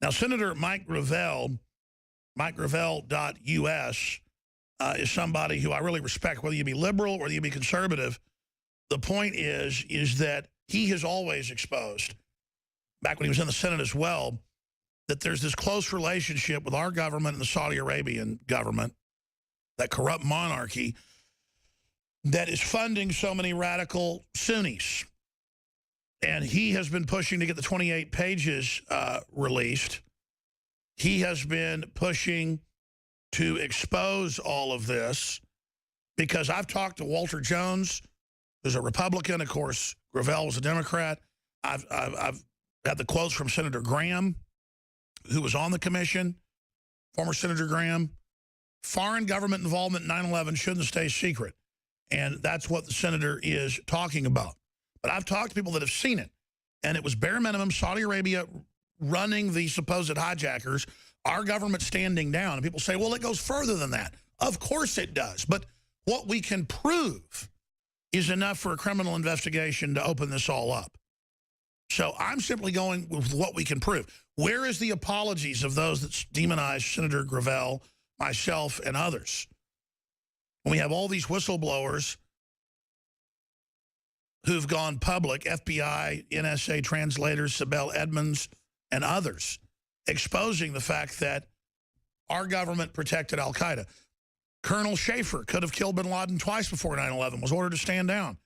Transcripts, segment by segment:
Now, Senator Mike Gravel, MikeGravel.us, is somebody who I really respect, whether you be liberal or whether you be conservative. The point is that he has always exposed, back when he was in the Senate as well, that there's this close relationship with our government and the Saudi Arabian government, that corrupt monarchy, that is funding so many radical Sunnis. And he has been pushing to get the 28 pages released. He has been pushing to expose all of this, because I've talked to Walter Jones, who's a Republican. Of course, Gravel was a Democrat. I've had the quotes from Senator Graham, who was on the commission, former Senator Graham. Foreign government involvement in 9/11 shouldn't stay secret. And that's what the senator is talking about. But I've talked to people that have seen it, and it was bare minimum Saudi Arabia running the supposed hijackers, our government standing down. And people say, well, it goes further than that. Of course it does. But what we can prove is enough for a criminal investigation to open this all up. So I'm simply going with what we can prove. Where is the apologies of those that demonize Senator Gravel, myself, and others? When we have all these whistleblowers who've gone public, FBI, NSA translators, Sibel Edmonds, and others, exposing the fact that our government protected al-Qaeda. Colonel Schaefer could have killed bin Laden twice before 9/11, was ordered to stand down.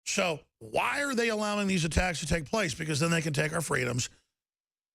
So why are they allowing these attacks to take place? Because then they can take our freedoms.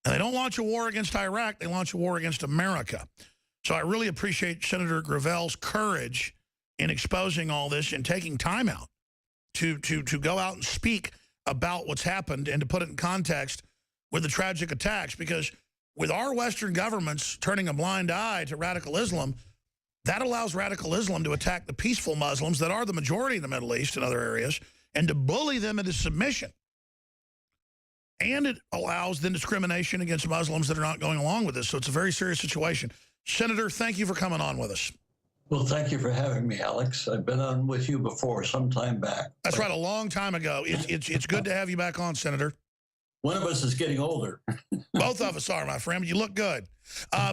And they don't launch a war against Iraq, they launch a war against America. So I really appreciate Senator Gravel's courage in exposing all this and taking time out to go out and speak about what's happened and to put it in context with the tragic attacks. Because with our Western governments turning a blind eye to radical Islam, that allows radical Islam to attack the peaceful Muslims that are the majority in the Middle East and other areas, and to bully them into submission. And it allows then discrimination against Muslims that are not going along with this. So it's a very serious situation. Senator, thank you for coming on with us. Well, thank you for having me, Alex. I've been on with you before, some time back. That's right, a long time ago. It's good to have you back on, Senator. One of us is getting older. Both of us are, my friend, but you look good.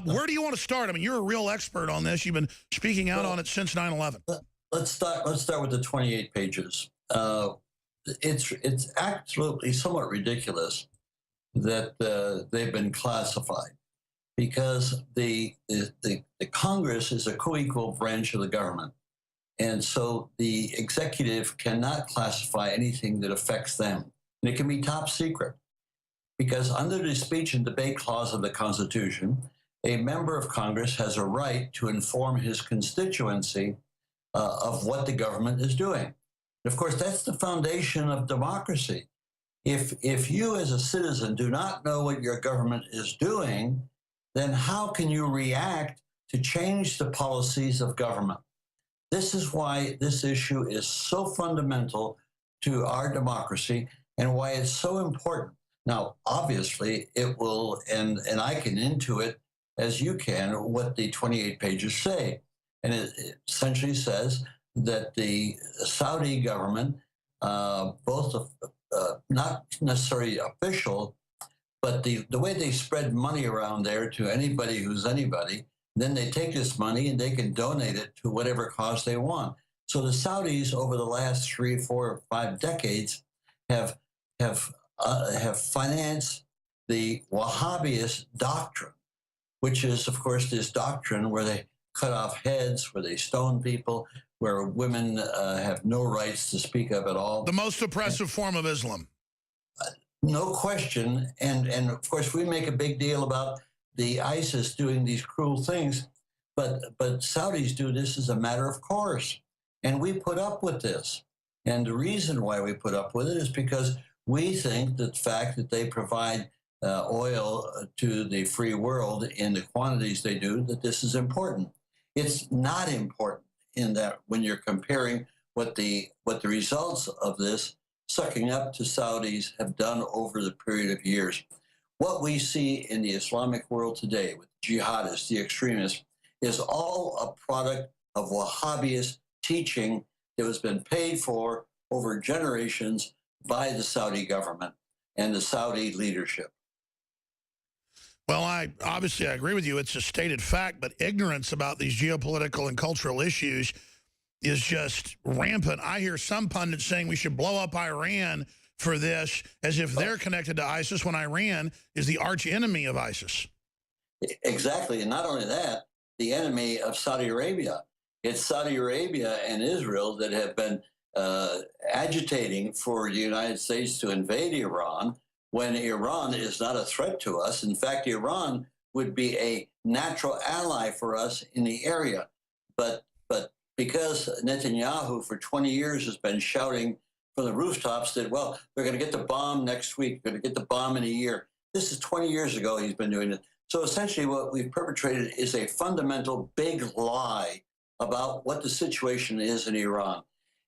Where do you want to start? I mean, you're a real expert on this. You've been speaking out on it since 9/11. Let's start with the 28 pages. It's absolutely somewhat ridiculous that they've been classified, because the Congress is a co-equal branch of the government. And so the executive cannot classify anything that affects them. And it can be top secret, because under the speech and debate clause of the Constitution, a member of Congress has a right to inform his constituency of what the government is doing. And of course, that's the foundation of democracy. If you as a citizen do not know what your government is doing, then how can you react to change the policies of government? This is why this issue is so fundamental to our democracy and why it's so important. Now, obviously, it will, and I can intuit, as you can, what the 28 pages say. And it essentially says that the Saudi government, both not necessarily official, but the way they spread money around there to anybody who's anybody, then they take this money and they can donate it to whatever cause they want. So the Saudis, over the last 3, 4, 5 decades, have financed the Wahhabist doctrine, which is, of course, this doctrine where they cut off heads, where they stone people, where women have no rights to speak of at all. The most oppressive form of Islam. No question. And of course, we make a big deal about the ISIS doing these cruel things, but Saudis do this as a matter of course. And we put up with this. And the reason why we put up with it is because we think that the fact that they provide oil to the free world in the quantities they do, that this is important. It's not important in that when you're comparing what the results of this sucking up to Saudis have done over the period of years. What we see in the Islamic world today with jihadists, the extremists, is all a product of Wahhabist teaching that has been paid for over generations by the Saudi government and the Saudi leadership. Well, obviously I agree with you. It's a stated fact, but ignorance about these geopolitical and cultural issues is just rampant. I hear some pundits saying we should blow up Iran for this, as if they're connected to ISIS, when Iran is the arch enemy of ISIS. Exactly. And not only that, the enemy of Saudi Arabia. It's Saudi Arabia and Israel that have been agitating for the United States to invade Iran when Iran is not a threat to us. In fact, Iran would be a natural ally for us in the area. But because Netanyahu for 20 years has been shouting from the rooftops that, well, they're going to get the bomb next week, they're going to get the bomb in a year. This is 20 years ago he's been doing it. So essentially what we've perpetrated is a fundamental big lie about what the situation is in Iran.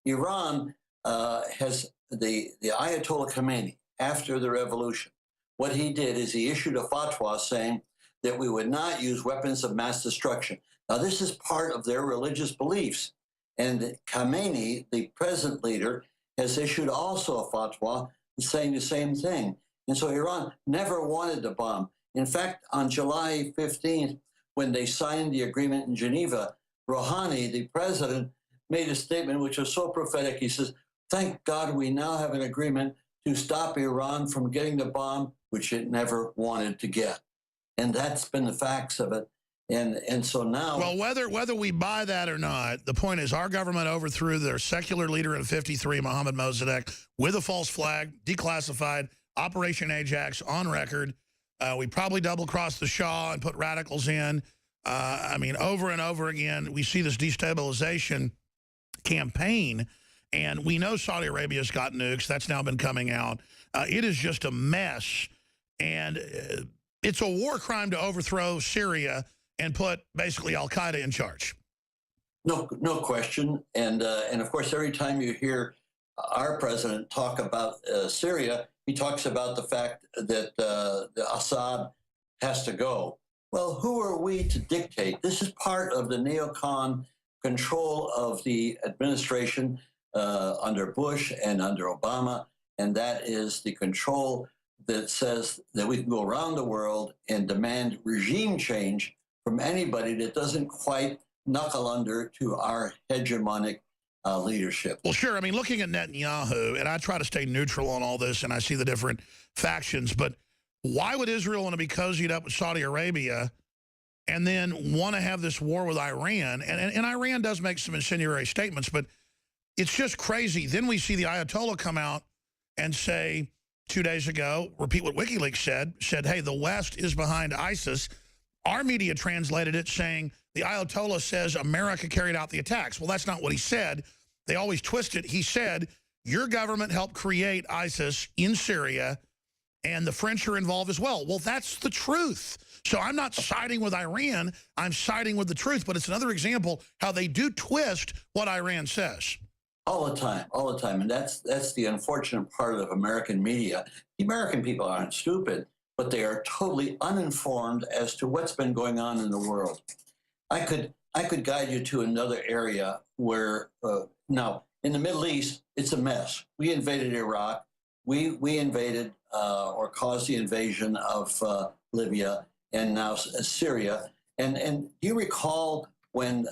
Iran has the Ayatollah Khomeini, after the revolution, what he did is he issued a fatwa saying that we would not use weapons of mass destruction. Now, this is part of their religious beliefs. And Khomeini, the present leader, has issued also a fatwa saying the same thing. And so Iran never wanted to bomb. In fact, on July 15th, when they signed the agreement in Geneva, Rouhani, the president, made a statement which was so prophetic. He says, thank God we now have an agreement to stop Iran from getting the bomb, which it never wanted to get. And that's been the facts of it. And so now... Well, whether we buy that or not, the point is our government overthrew their secular leader in 53, Mohammad Mossadegh, with a false flag, declassified, Operation Ajax, on record. We probably double-crossed the Shah and put radicals in. I mean, over and over again, we see this destabilization campaign, and we know Saudi Arabia's got nukes. That's now been coming out. It is just a mess, and it's a war crime to overthrow Syria and put basically al-Qaeda in charge. No question. And of course, every time you hear our president talk about Syria, he talks about the fact that Assad has to go. Well, who are we to dictate? This is part of the neocon control of the administration under Bush and under Obama, and that is the control that says that we can go around the world and demand regime change from anybody that doesn't quite knuckle under to our hegemonic leadership. Well, sure. I mean, looking at Netanyahu, and I try to stay neutral on all this, and I see the different factions, but why would Israel want to be cozied up with Saudi Arabia and then want to have this war with Iran? And Iran does make some incendiary statements, but it's just crazy. Then we see the Ayatollah come out and say 2 days ago, repeat what WikiLeaks said, hey, the West is behind ISIS. Our media translated it saying the Ayatollah says America carried out the attacks. Well, that's not what he said. They always twist it. He said, your government helped create ISIS in Syria, and the French are involved as well. Well, that's the truth. So I'm not siding with Iran. I'm siding with the truth. But it's another example how they do twist what Iran says. All the time. And that's the unfortunate part of American media. The American people aren't stupid, but they are totally uninformed as to what's been going on in the world. I could guide you to another area where, now, in the Middle East, it's a mess. We invaded Iraq. We invaded or caused the invasion of Libya and now Syria. And do you recall when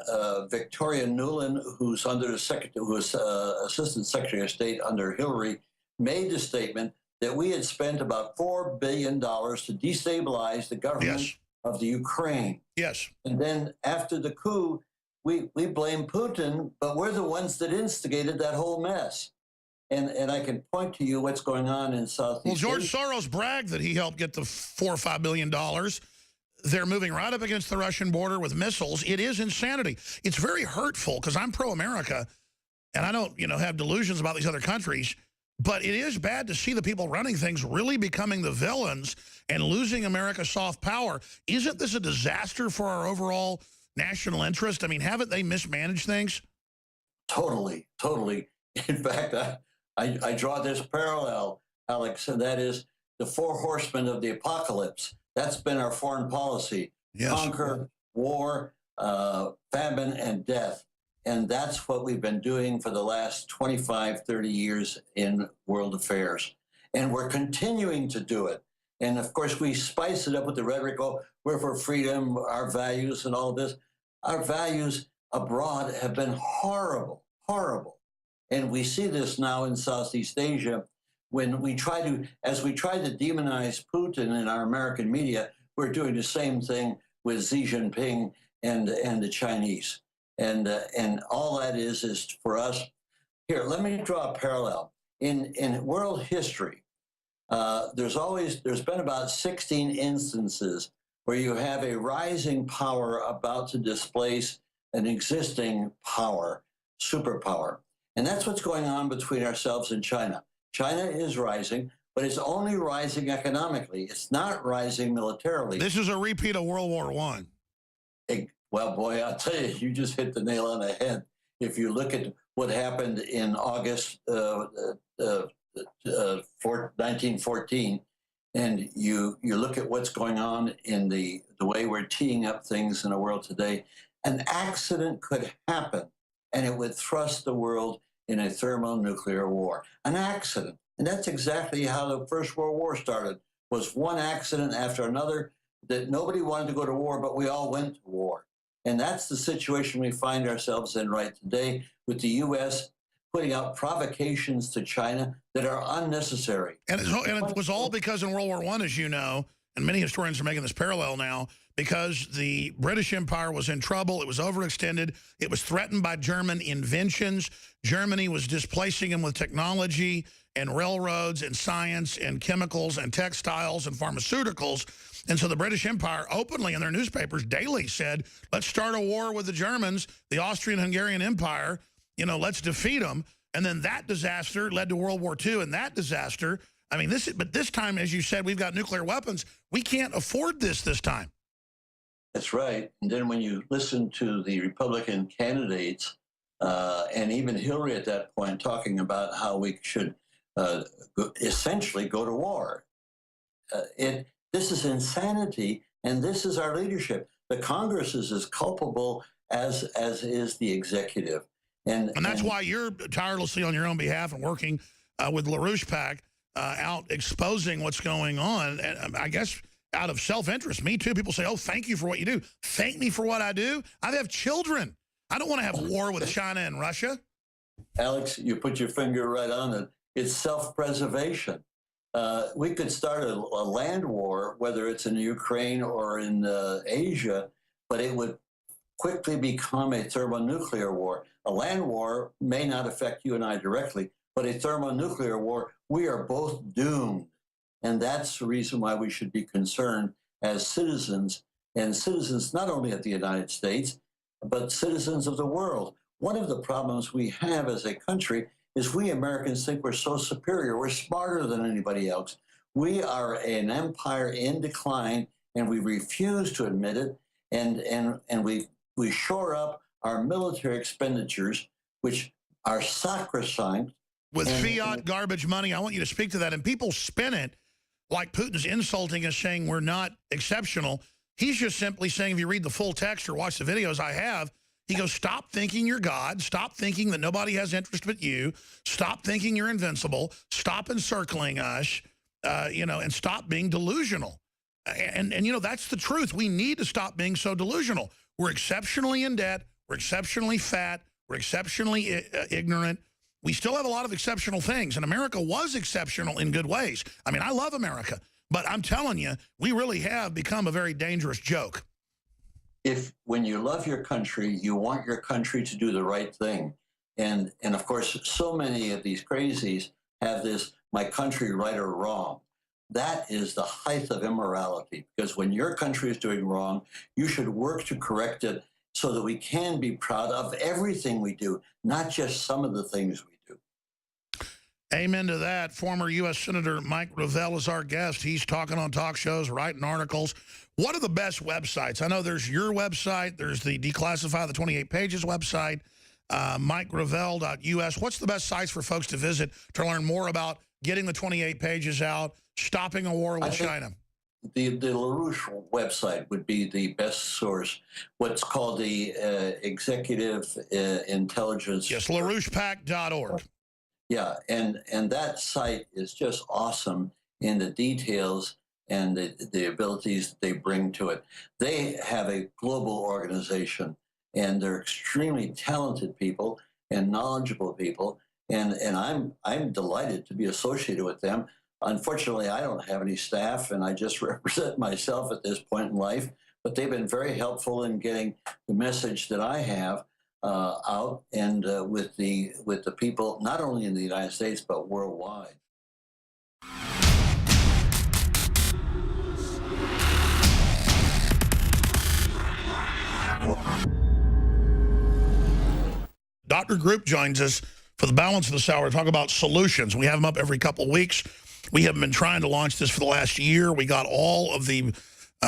Victoria Nuland, who's under the who was Assistant Secretary of State under Hillary, made the statement that we had spent about $4 billion to destabilize the government of the Ukraine. Yes. And then after the coup, we blame Putin, but we're the ones that instigated that whole mess. And I can point to you what's going on in Southeast Well, George Asia. Soros bragged that he helped get the $4 or $5 billion. They're moving right up against the Russian border with missiles. It is insanity. It's very hurtful because I'm pro-America, and I don't, have delusions about these other countries. But it is bad to see the people running things really becoming the villains and losing America's soft power. Isn't this a disaster for our overall national interest? I mean, haven't they mismanaged things? Totally. In fact, I draw this parallel, Alex, and that is the 4 horsemen of the apocalypse. That's been our foreign policy. Yes. Conquer, war, famine, and death. And that's what we've been doing for the last 25, 30 years in world affairs. And we're continuing to do it. And of course, we spice it up with the rhetoric, oh, we're for freedom, our values, and all of this. Our values abroad have been horrible, horrible. And we see this now in Southeast Asia when we try to, as we try to demonize Putin in our American media, we're doing the same thing with Xi Jinping and the Chinese. And all that is for us. Here, let me draw a parallel. In world history, there's been about 16 instances where you have a rising power about to displace an existing power, superpower. And that's what's going on between ourselves and China. China is rising, but it's only rising economically. It's not rising militarily. This is a repeat of World War I. Well, boy, I'll tell you, you just hit the nail on the head. If you look at what happened in August 1914, and you look at what's going on in the way we're teeing up things in the world today, an accident could happen, and it would thrust the world in a thermonuclear war. An accident. And that's exactly how the First World War started, was one accident after another, that nobody wanted to go to war, but we all went to war. And that's the situation we find ourselves in right today, with the U.S. putting out provocations to China that are unnecessary. And it was all because in World War I, as you know, and many historians are making this parallel now, because the British Empire was in trouble. It was overextended. It was threatened by German inventions. Germany was displacing them with technology and railroads and science and chemicals and textiles and pharmaceuticals. And so the British Empire openly in their newspapers daily said, let's start a war with the Germans, the Austrian-Hungarian Empire, you know, let's defeat them. And then that disaster led to World War II, and that disaster, I mean, but this time, as you said, we've got nuclear weapons. We can't afford this time. That's right. And then when you listen to the Republican candidates, and even Hillary at that point, talking about how we should essentially go to war, this is insanity, and this is our leadership. The Congress is as culpable as is the executive. And that's why you're tirelessly on your own behalf and working with LaRouche PAC out exposing what's going on. And I guess out of self-interest, me too, people say, oh, thank you for what you do. Thank me for what I do. I have children. I don't want to have war with China and Russia. Alex, you put your finger right on it. It's self-preservation. We could start a land war, whether it's in Ukraine or in Asia, but it would quickly become a thermonuclear war. A land war may not affect you and I directly, but a thermonuclear war, we are both doomed. And that's the reason why we should be concerned as citizens, and citizens not only of the United States, but citizens of the world. One of the problems we have as a country is we Americans think we're so superior. We're smarter than anybody else. We are an empire in decline, and we refuse to admit it. And we shore up our military expenditures, which are sacrosanct. With fiat garbage money, I want you to speak to that. And people spin it like Putin's insulting us, saying we're not exceptional. He's just simply saying, if you read the full text or watch the videos I have, he goes, stop thinking you're God. Stop thinking that nobody has interest but you. Stop thinking you're invincible. Stop encircling us, you know, and stop being delusional. And, you know, that's the truth. We need to stop being so delusional. We're exceptionally in debt. We're exceptionally fat. We're exceptionally ignorant. We still have a lot of exceptional things, and America was exceptional in good ways. I mean, I love America, but I'm telling you, we really have become a very dangerous joke. When you love your country, you want your country to do the right thing. And of course, so many of these crazies have this, my country right or wrong. That is the height of immorality, because when your country is doing wrong, you should work to correct it so that we can be proud of everything we do, not just some of the things we do. Amen to that. Former U.S. Senator Mike Gravel is our guest. He's talking on talk shows, writing articles. What are the best websites? I know there's your website. There's the Declassify the 28 Pages website, MikeGravel.us. What's the best sites for folks to visit to learn more about getting the 28 pages out, stopping a war with China? The LaRouche website would be the best source. What's called the Executive Intelligence. Yes, LaRouchePAC.org. Yeah, and that site is just awesome in the details and the abilities that they bring to it. They have a global organization, and they're extremely talented people and knowledgeable people, and I'm delighted to be associated with them. Unfortunately, I don't have any staff, and I just represent myself at this point in life. But they've been very helpful in getting the message that I have out, and with the people not only in the United States but worldwide. Dr. Group joins us for the balance of this hour to talk about solutions. We have them up every couple of weeks. We have been trying to launch this for the last year. We got all of the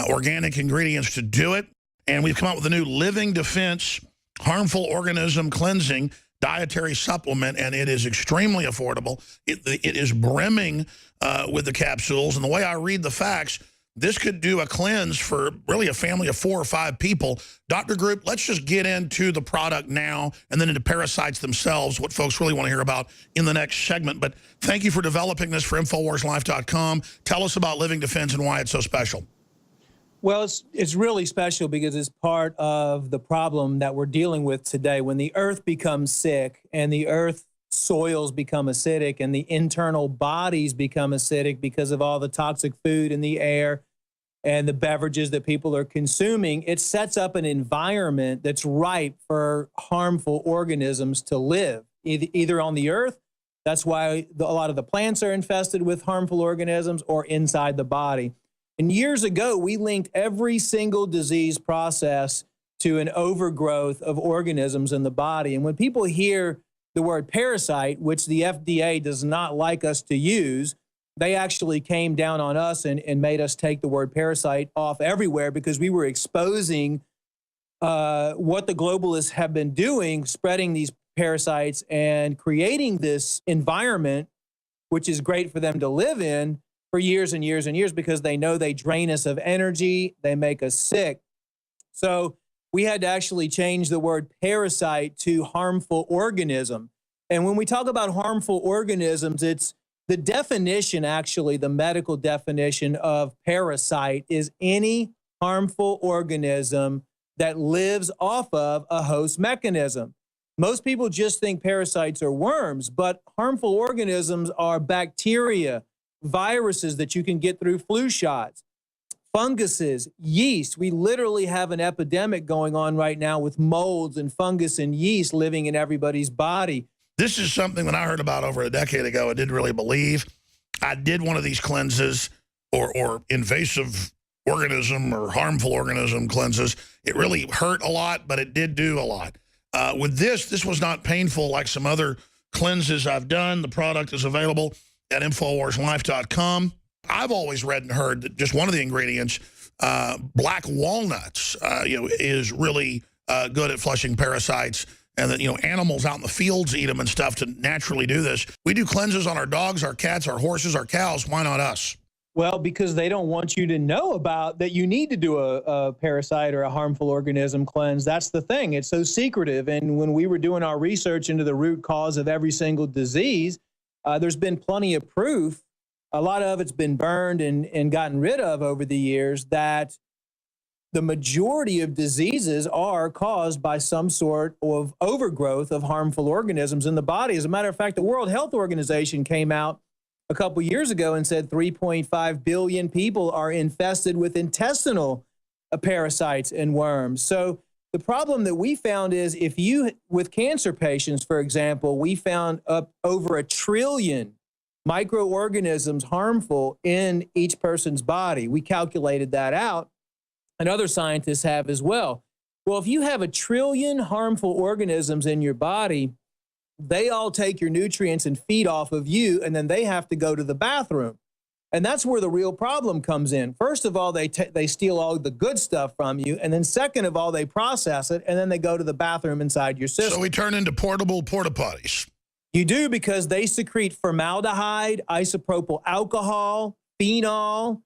organic ingredients to do it, and we've come up with a new Living Defense Harmful Organism Cleansing dietary supplement, and it is extremely affordable. It is brimming with the capsules, and the way I read the facts, this could do a cleanse for really a family of 4 or 5 people. Dr. Group, let's just get into the product now and then into parasites themselves, what folks really want to hear about in the next segment. But thank you for developing this for InfoWarsLife.com. Tell us about Living Defense and why it's so special. Well, it's really special because it's part of the problem that we're dealing with today. When the earth becomes sick and the earth soils become acidic and the internal bodies become acidic because of all the toxic food in the air and the beverages that people are consuming, it sets up an environment that's ripe for harmful organisms to live, either on the earth. That's why a lot of the plants are infested with harmful organisms, or inside the body. And years ago, we linked every single disease process to an overgrowth of organisms in the body. And when people hear the word parasite, which the FDA does not like us to use, they actually came down on us and made us take the word parasite off everywhere, because we were exposing what the globalists have been doing, spreading these parasites and creating this environment, which is great for them to live in, for years and years and years, because they know they drain us of energy, they make us sick. So we had to actually change the word parasite to harmful organism. And when we talk about harmful organisms, it's the definition, actually, the medical definition of parasite is any harmful organism that lives off of a host mechanism. Most people just think parasites are worms, but harmful organisms are bacteria, viruses that you can get through flu shots, funguses, yeast. We literally have an epidemic going on right now with molds and fungus and yeast living in everybody's body. This is something that I heard about over a decade ago. I didn't really believe. I did one of these cleanses or invasive organism or harmful organism cleanses. It really hurt a lot, but it did do a lot. With this was not painful like some other cleanses I've done. The product is available at InfoWarsLife.com. I've always read and heard that just one of the ingredients, black walnuts, is really good at flushing parasites, and that, animals out in the fields eat them and stuff to naturally do this. We do cleanses on our dogs, our cats, our horses, our cows. Why not us? Well, because they don't want you to know about that you need to do a parasite or a harmful organism cleanse. That's the thing. It's so secretive. And when we were doing our research into the root cause of every single disease, there's been plenty of proof. A lot of it's been burned and gotten rid of over the years, that the majority of diseases are caused by some sort of overgrowth of harmful organisms in the body. As a matter of fact, the World Health Organization came out a couple years ago and said 3.5 billion people are infested with intestinal parasites and worms. So the problem that we found is, with cancer patients, for example, we found up over 1 trillion microorganisms harmful in each person's body. We calculated that out, and other scientists have as well. Well, if you have 1 trillion harmful organisms in your body, they all take your nutrients and feed off of you, and then they have to go to the bathroom. And that's where the real problem comes in. First of all, they steal all the good stuff from you, and then second of all, they process it, and then they go to the bathroom inside your system. So we turn into portable porta potties. You do, because they secrete formaldehyde, isopropyl alcohol, phenol,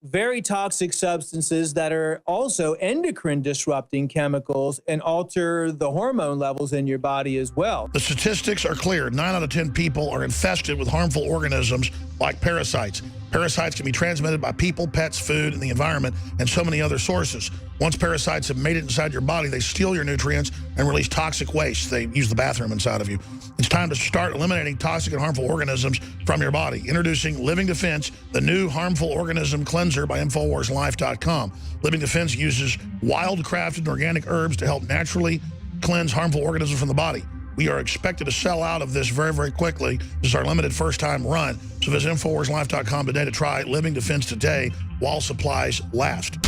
very toxic substances that are also endocrine disrupting chemicals and alter the hormone levels in your body as well. The statistics are clear. 9 out of 10 people are infested with harmful organisms like parasites. Parasites can be transmitted by people, pets, food, and the environment, and so many other sources. Once parasites have made it inside your body, they steal your nutrients and release toxic waste. They use the bathroom inside of you. It's time to start eliminating toxic and harmful organisms from your body. Introducing Living Defense, the new harmful organism cleanser by InfoWarsLife.com. Living Defense uses wild-crafted organic herbs to help naturally cleanse harmful organisms from the body. We are expected to sell out of this very, very quickly. This is our limited first-time run. So visit InfoWarsLife.com today to try Living Defense today while supplies last.